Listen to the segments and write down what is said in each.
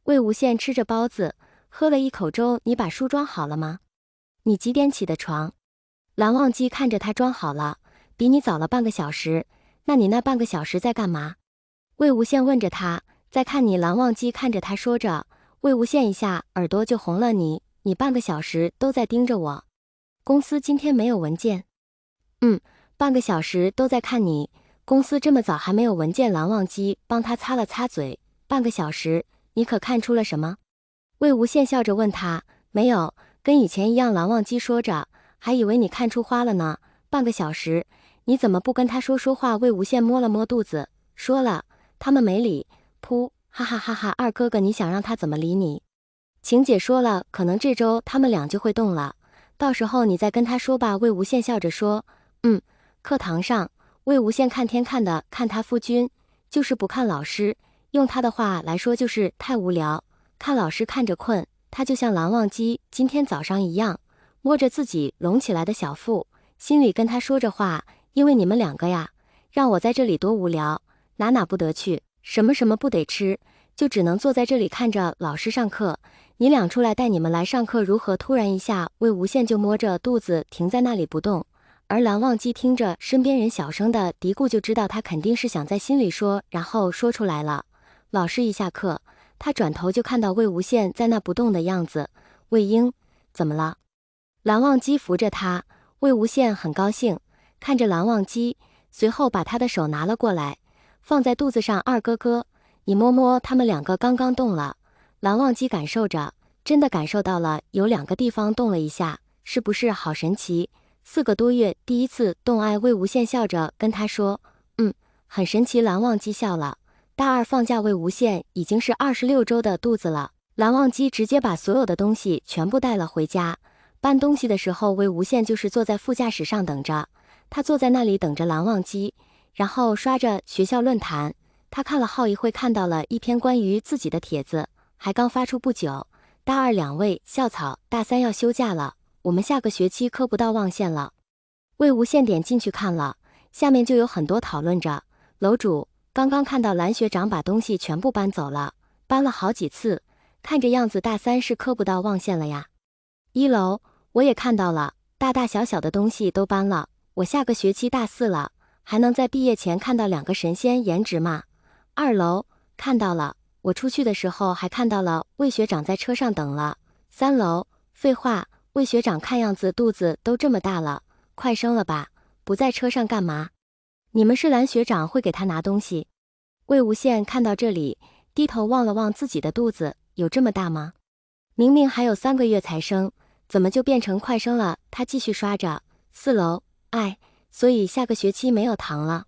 魏无羡吃着包子，喝了一口粥。你把书装好了吗？你几点起的床？蓝忘机看着他装好了，比你早了半个小时。那你那半个小时在干嘛？魏无羡问着他。在看你。蓝忘机看着他说着。魏无羡一下耳朵就红了。你半个小时都在盯着我？公司今天没有文件？半个小时都在看你。公司这么早还没有文件？蓝忘机帮他擦了擦嘴。半个小时，你可看出了什么？魏无羡笑着问他。没有，跟以前一样。蓝忘机说着。还以为你看出花了呢。半个小时，你怎么不跟他说话？魏无羡摸了摸肚子，说了。他们没理。噗，哈哈哈哈！二哥哥，你想让他怎么理你？晴姐说了，可能这周他们俩就会动了，到时候你再跟他说吧。魏无羡笑着说。课堂上，魏无羡看天看的看他夫君，就是不看老师，用他的话来说就是太无聊。看老师看着困，他就像蓝忘机今天早上一样，摸着自己隆起来的小腹，心里跟他说着话。因为你们两个呀，让我在这里多无聊，哪不得去，什么不得吃，就只能坐在这里看着老师上课。你俩出来带你们来上课如何？突然一下，魏无羡就摸着肚子停在那里不动。而蓝忘机听着身边人小声的嘀咕，就知道他肯定是想在心里说，然后说出来了。老师一下课，他转头就看到魏无羡在那不动的样子。魏婴，怎么了？蓝忘机扶着他。魏无羡很高兴，看着蓝忘机，随后把他的手拿了过来，放在肚子上。二哥哥，你摸摸，他们两个刚刚动了。蓝忘机感受着，真的感受到了，有两个地方动了一下，是不是好神奇？4个多月第一次动爱。魏无羡笑着跟他说。很神奇。蓝忘机笑了。大二放假，魏无羡已经是26周的肚子了。蓝忘机直接把所有的东西全部带了回家。搬东西的时候，魏无羡就是坐在副驾驶上等着，他坐在那里等着蓝忘机，然后刷着学校论坛。他看了好一会，看到了一篇关于自己的帖子，还刚发出不久。大二2位校草，大3要休假了，我们下个学期科不到望县了。魏无羡点进去看了，下面就有很多讨论着。楼主，刚刚看到蓝学长把东西全部搬走了，搬了好几次，看着样子大3是科不到望县了呀。1楼，我也看到了，大小小的东西都搬了，我下个学期大4了，还能在毕业前看到2个神仙颜值吗？2楼，看到了，我出去的时候还看到了魏学长在车上等了。3楼，废话，魏学长看样子肚子都这么大了，快生了吧，不在车上干嘛？你们是蓝学长会给他拿东西？魏无羡看到这里，低头望了望自己的肚子，有这么大吗？明明还有3个月才生，怎么就变成快生了？他继续刷着。4楼，所以下个学期没有堂了。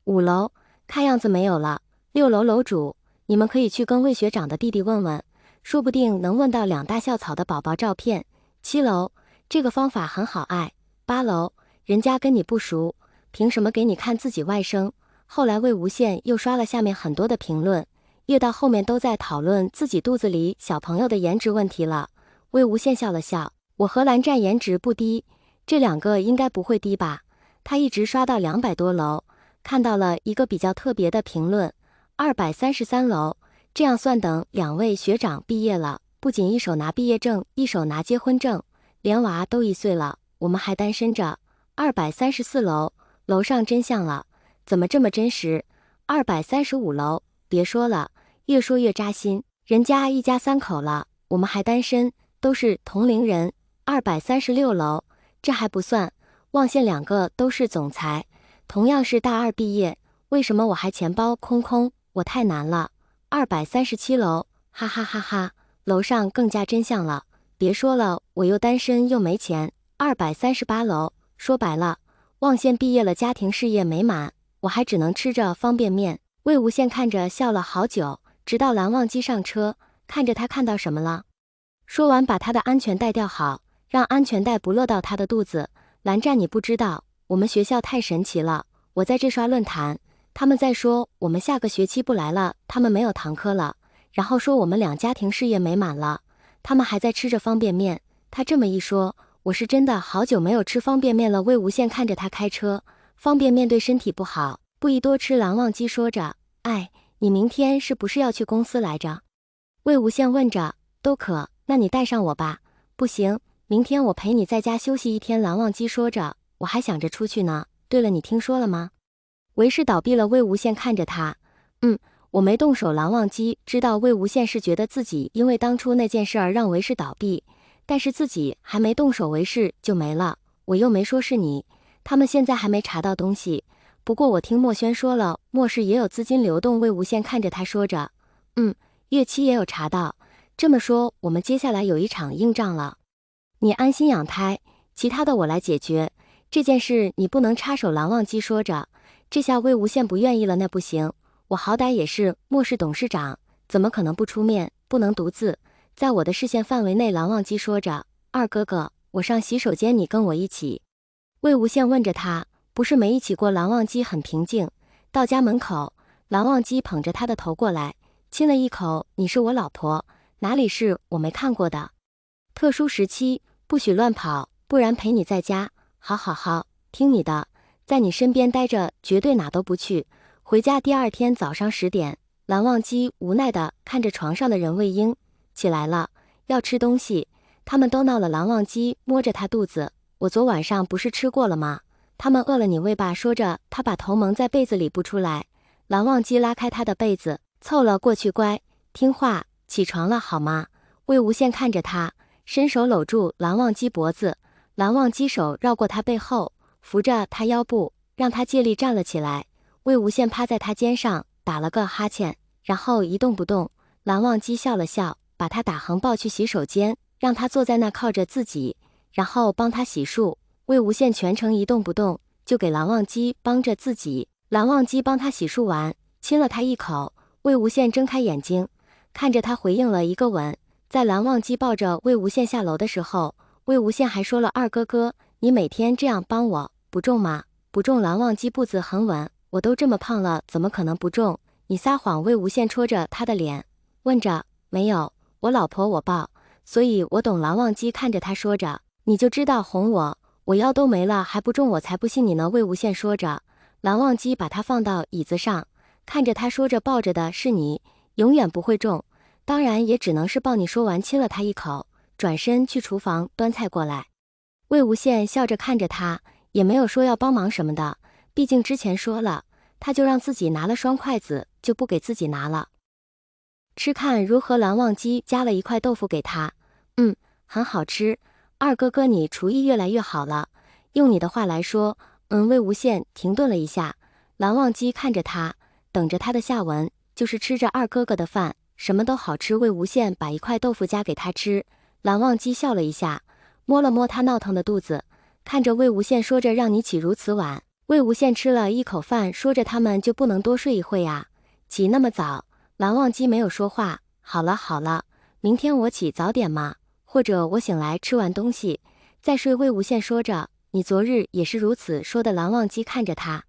5楼，看样子没有了。6楼，楼主，你们可以去跟魏学长的弟弟问问，说不定能问到2大校草的宝宝照片。7楼，这个方法很好。8楼，人家跟你不熟，凭什么给你看自己外甥？后来魏无羡又刷了下面很多的评论，越到后面都在讨论自己肚子里小朋友的颜值问题了。魏无羡笑了笑，我和蓝湛颜值不低，这2个应该不会低吧？他一直刷到200多楼，看到了一个比较特别的评论，233楼，这样算等2位学长毕业了，不仅一手拿毕业证，一手拿结婚证，连娃都1岁了，我们还单身着。234楼，楼上真相了，怎么这么真实？235楼，别说了，越说越扎心，人家一家3口了，我们还单身，都是同龄人。236楼，这还不算，望县2个都是总裁，同样是大2毕业，为什么我还钱包空空？我太难了。237楼，哈哈哈哈，楼上更加真相了，别说了，我又单身又没钱。238楼，说白了，望县毕业了，家庭事业美满，我还只能吃着方便面。魏无羡看着笑了好久，直到蓝忘机上车，看着他看到什么了。说完把他的安全带吊好，让安全带不落到他的肚子。蓝湛，你不知道，我们学校太神奇了，我在这刷论坛，他们在说我们下个学期不来了，他们没有堂科了，然后说我们俩家庭事业美满了，他们还在吃着方便面。他这么一说，我是真的好久没有吃方便面了。魏无羡看着他开车，方便面对身体不好，不宜多吃。蓝忘机说着，你明天是不是要去公司来着？魏无羡问着。都可，那你带上我吧。不行，明天我陪你在家休息一天。蓝忘机说着，我还想着出去呢。对了，你听说了吗？为师倒闭了。魏无羡看着他，我没动手。蓝忘机知道魏无羡是觉得自己因为当初那件事儿让为师倒闭，但是自己还没动手，为师就没了。我又没说是你，他们现在还没查到东西。不过我听墨轩说了，墨氏也有资金流动。魏无羡看着他说着，岳七也有查到。这么说，我们接下来有一场硬仗了。你安心养胎，其他的我来解决。这件事你不能插手。蓝忘机说着，这下魏无羡不愿意了。那不行，我好歹也是墨氏董事长，怎么可能不出面？不能独自在我的视线范围内。蓝忘机说着，二哥哥，我上洗手间，你跟我一起。魏无羡问着他，不是没一起过。蓝忘机很平静。到家门口，蓝忘机捧着他的头过来，亲了一口。你是我老婆，哪里是我没看过的？特殊时期不许乱跑，不然陪你在家。好好好，听你的，在你身边待着，绝对哪都不去。回家。第二天早上10点，蓝忘机无奈地看着床上的人。魏婴起来了，要吃东西。他们都闹了。蓝忘机摸着他肚子，我昨晚上不是吃过了吗？他们饿了你喂吧。说着，他把头蒙在被子里不出来。蓝忘机拉开他的被子，凑了过去，乖，听话，起床了好吗？魏无羡看着他，伸手搂住蓝忘机脖子。蓝忘机手绕过他背后，扶着他腰部，让他借力站了起来。魏无羡趴在他肩上，打了个哈欠，然后一动不动。蓝忘机笑了笑，把他打横抱去洗手间，让他坐在那靠着自己，然后帮他洗漱。魏无羡全程一动不动，就给蓝忘机帮着自己。蓝忘机帮他洗漱完，亲了他一口。魏无羡睁开眼睛，看着他回应了一个吻。在蓝忘机抱着魏无羡下楼的时候，魏无羡还说了，二哥哥，你每天这样帮我，不重吗？不重。蓝忘机步子很稳，我都这么胖了，怎么可能不重？你撒谎。魏无羡戳着他的脸，问着。没有，我老婆我抱，所以我懂。蓝忘机看着他说着，你就知道哄我，我腰都没了还不重，我才不信你呢。魏无羡说着。蓝忘机把他放到椅子上，看着他说着，抱着的是你，永远不会重，当然也只能是抱你。说完亲了他一口，转身去厨房端菜过来。魏无羡笑着看着他，也没有说要帮忙什么的，毕竟之前说了，他就让自己拿了双筷子，就不给自己拿了。吃看如何？蓝忘机夹了一块豆腐给他，很好吃，二哥哥你厨艺越来越好了，用你的话来说，魏无羡停顿了一下，蓝忘机看着他，等着他的下文，就是吃着二哥哥的饭，什么都好吃。魏无羡把一块豆腐夹给他吃，蓝忘机笑了一下，摸了摸他闹腾的肚子，看着魏无羡说着，让你起如此晚。魏无羡吃了一口饭，说着他们就不能多睡一会啊？起那么早？蓝忘机没有说话。好了好了，明天我起早点嘛，或者我醒来吃完东西再睡。魏无羡说着，你昨日也是如此说的。蓝忘机看着他，